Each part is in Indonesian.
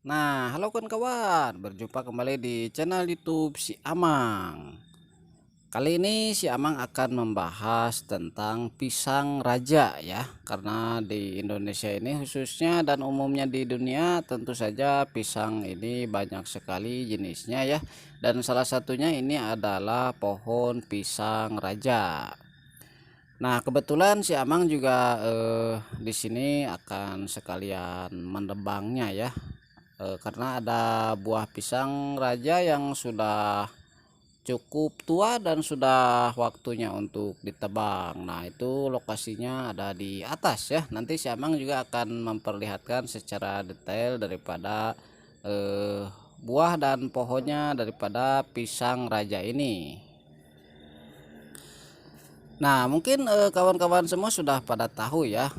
Nah, halo kawan-kawan, berjumpa kembali di channel YouTube Si Amang. Kali ini Si Amang akan membahas tentang pisang raja ya, karena di Indonesia ini khususnya dan umumnya di dunia tentu saja pisang ini banyak sekali jenisnya ya. Dan salah satunya ini adalah pohon pisang raja. Nah, kebetulan si Amang juga di sini akan sekalian menebangnya ya. Karena ada buah pisang raja yang sudah cukup tua dan sudah waktunya untuk ditebang. Nah, itu lokasinya ada di atas ya. Nanti si Amang juga akan memperlihatkan secara detail daripada eh, buah dan pohonnya daripada pisang raja ini. Nah, mungkin kawan-kawan semua sudah pada tahu ya,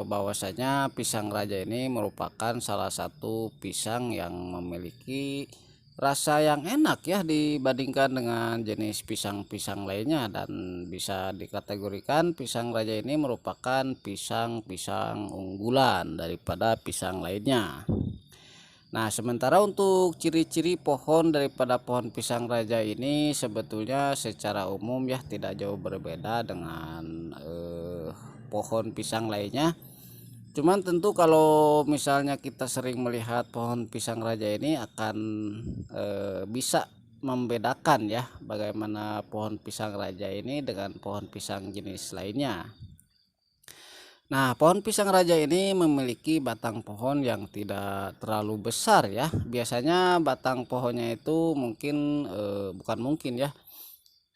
bahwasanya pisang raja ini merupakan salah satu pisang yang memiliki rasa yang enak ya dibandingkan dengan jenis pisang-pisang lainnya, dan bisa dikategorikan pisang raja ini merupakan pisang-pisang unggulan daripada pisang lainnya. Nah, sementara untuk ciri-ciri pohon daripada pohon pisang raja ini sebetulnya secara umum ya tidak jauh berbeda dengan pohon pisang lainnya. Cuman tentu kalau misalnya kita sering melihat pohon pisang raja ini akan bisa membedakan ya bagaimana pohon pisang raja ini dengan pohon pisang jenis lainnya. Nah, pohon pisang raja ini memiliki batang pohon yang tidak terlalu besar ya. Biasanya batang pohonnya itu mungkin bukan mungkin ya,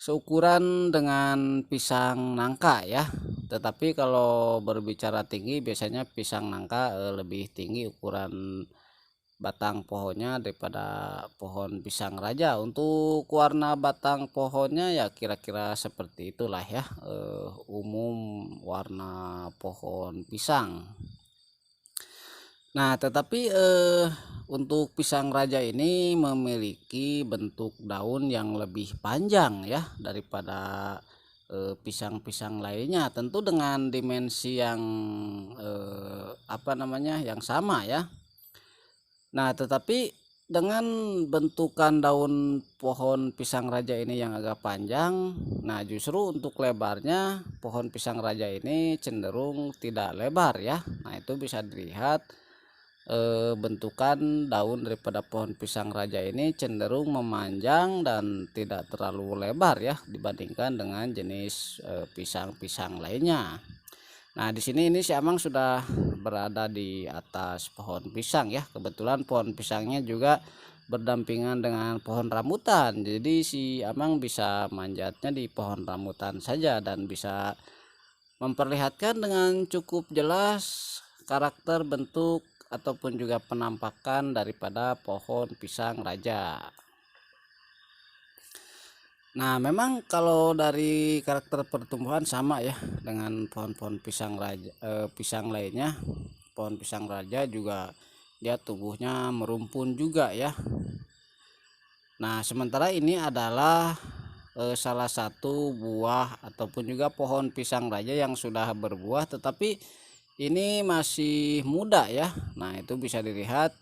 seukuran dengan pisang nangka ya. Tetapi kalau berbicara tinggi biasanya pisang nangka lebih tinggi ukuran batang pohonnya daripada pohon pisang raja. Untuk warna batang pohonnya ya kira-kira seperti itulah ya, umum warna pohon pisang. Nah, tetapi untuk pisang raja ini memiliki bentuk daun yang lebih panjang ya daripada pisang-pisang lainnya, tentu dengan dimensi yang apa namanya, yang sama ya. Nah, tetapi dengan bentukan daun pohon pisang raja ini yang agak panjang, nah justru untuk lebarnya pohon pisang raja ini cenderung tidak lebar ya. Nah, itu bisa dilihat bentukan daun daripada pohon pisang raja ini cenderung memanjang dan tidak terlalu lebar ya dibandingkan dengan jenis pisang-pisang lainnya. Nah, di sini ini si Amang sudah berada di atas pohon pisang ya. Kebetulan pohon pisangnya juga berdampingan dengan pohon rambutan. Jadi si Amang bisa manjatnya di pohon rambutan saja dan bisa memperlihatkan dengan cukup jelas karakter, bentuk ataupun juga penampakan daripada pohon pisang raja. Nah, memang kalau dari karakter pertumbuhan sama ya dengan pohon-pohon pisang raja, pisang lainnya. Pohon pisang raja juga dia tumbuhnya merumpun juga ya. Nah, sementara ini adalah salah satu buah ataupun juga pohon pisang raja yang sudah berbuah tetapi ini masih muda ya. Nah, itu bisa dilihat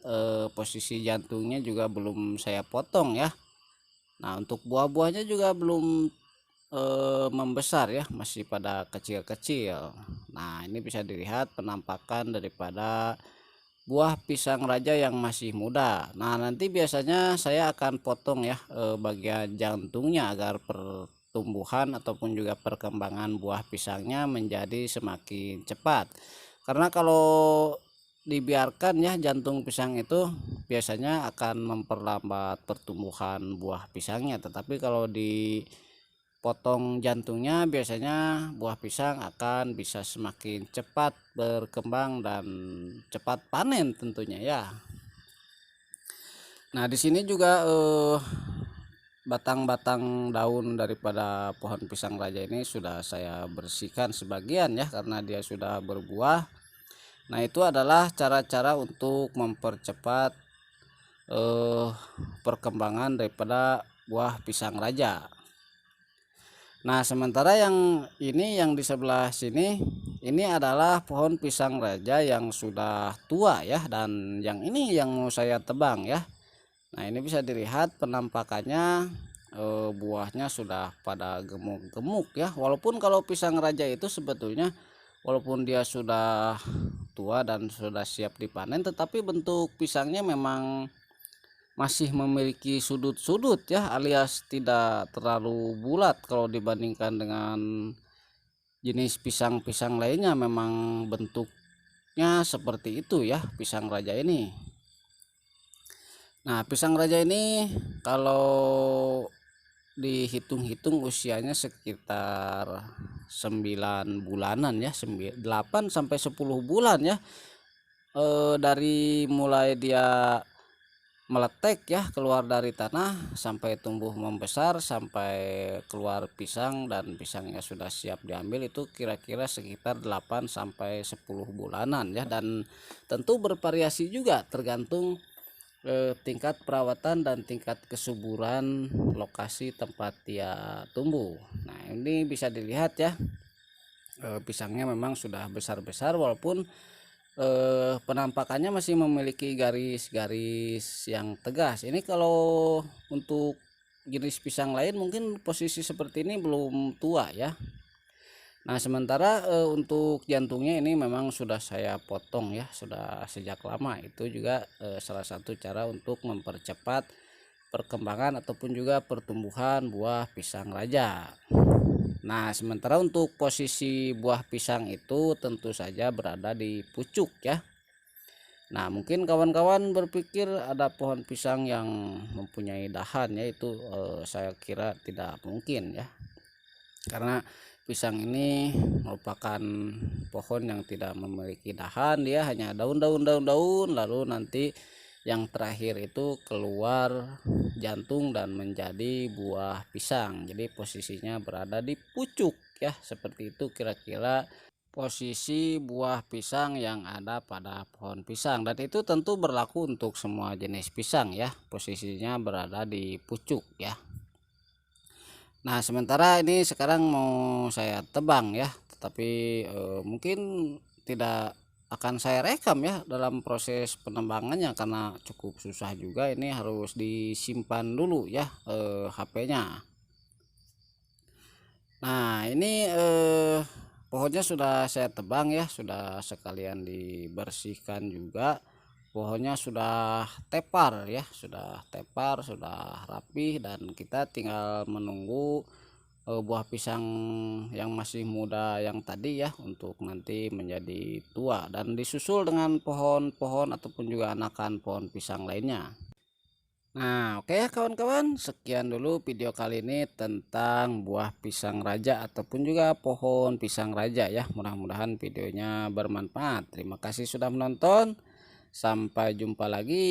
posisi jantungnya juga belum saya potong ya. Nah, untuk buah-buahnya juga belum membesar ya, masih pada kecil-kecil. Nah, ini bisa dilihat penampakan daripada buah pisang raja yang masih muda. Nah, nanti biasanya saya akan potong ya bagian jantungnya agar pertumbuhan ataupun juga perkembangan buah pisangnya menjadi semakin cepat. Karena kalau dibiarkan ya jantung pisang itu biasanya akan memperlambat pertumbuhan buah pisangnya, tetapi kalau dipotong jantungnya biasanya buah pisang akan bisa semakin cepat berkembang dan cepat panen tentunya ya. Nah, di sini juga batang-batang daun daripada pohon pisang raja ini sudah saya bersihkan sebagian ya karena dia sudah berbuah. Nah, itu adalah cara-cara untuk mempercepat perkembangan daripada buah pisang raja. Nah, sementara yang ini yang di sebelah sini ini adalah pohon pisang raja yang sudah tua ya, dan yang ini yang mau saya tebang ya. Nah, ini bisa dilihat penampakannya, buahnya sudah pada gemuk-gemuk ya. Walaupun kalau pisang raja itu sebetulnya walaupun dia sudah tua dan sudah siap dipanen, tetapi bentuk pisangnya memang masih memiliki sudut-sudut ya, alias tidak terlalu bulat kalau dibandingkan dengan jenis pisang-pisang lainnya. Memang bentuknya seperti itu ya pisang raja ini. Nah, pisang raja ini kalau dihitung-hitung usianya sekitar 9 bulanan ya, 8 sampai 10 bulan ya. Dari mulai dia meletek ya keluar dari tanah sampai tumbuh membesar sampai keluar pisang dan pisangnya sudah siap diambil, itu kira-kira sekitar 8 sampai 10 bulanan ya. Dan tentu bervariasi juga tergantung tingkat perawatan dan tingkat kesuburan lokasi tempat dia tumbuh. Nah, ini bisa dilihat ya, pisangnya memang sudah besar-besar walaupun penampakannya masih memiliki garis-garis yang tegas. Ini kalau untuk jenis pisang lain mungkin posisi seperti ini belum tua ya. Nah, sementara untuk jantungnya ini memang sudah saya potong ya, sudah sejak lama. Itu juga salah satu cara untuk mempercepat perkembangan ataupun juga pertumbuhan buah pisang raja. Nah, sementara untuk posisi buah pisang itu tentu saja berada di pucuk ya. Nah, mungkin kawan-kawan berpikir ada pohon pisang yang mempunyai dahan ya, itu saya kira tidak mungkin ya. Karena pisang ini merupakan pohon yang tidak memiliki dahan, dia hanya daun-daun lalu nanti yang terakhir itu keluar jantung dan menjadi buah pisang. Jadi posisinya berada di pucuk ya, seperti itu kira-kira posisi buah pisang yang ada pada pohon pisang, dan itu tentu berlaku untuk semua jenis pisang ya, posisinya berada di pucuk ya. Nah, sementara ini sekarang mau saya tebang ya, tetapi mungkin tidak akan saya rekam ya dalam proses penebangannya karena cukup susah juga. Ini harus disimpan dulu ya HP-nya. Nah, ini pohonnya sudah saya tebang ya, sudah sekalian dibersihkan juga. Pohonnya sudah tepar ya, sudah tepar, sudah rapi, dan kita tinggal menunggu buah pisang yang masih muda yang tadi ya untuk nanti menjadi tua dan disusul dengan pohon-pohon ataupun juga anakan pohon pisang lainnya. Nah, oke ya kawan-kawan, sekian dulu video kali ini tentang buah pisang raja ataupun juga pohon pisang raja ya. Mudah-mudahan videonya bermanfaat. Terima kasih sudah menonton. Sampai jumpa lagi.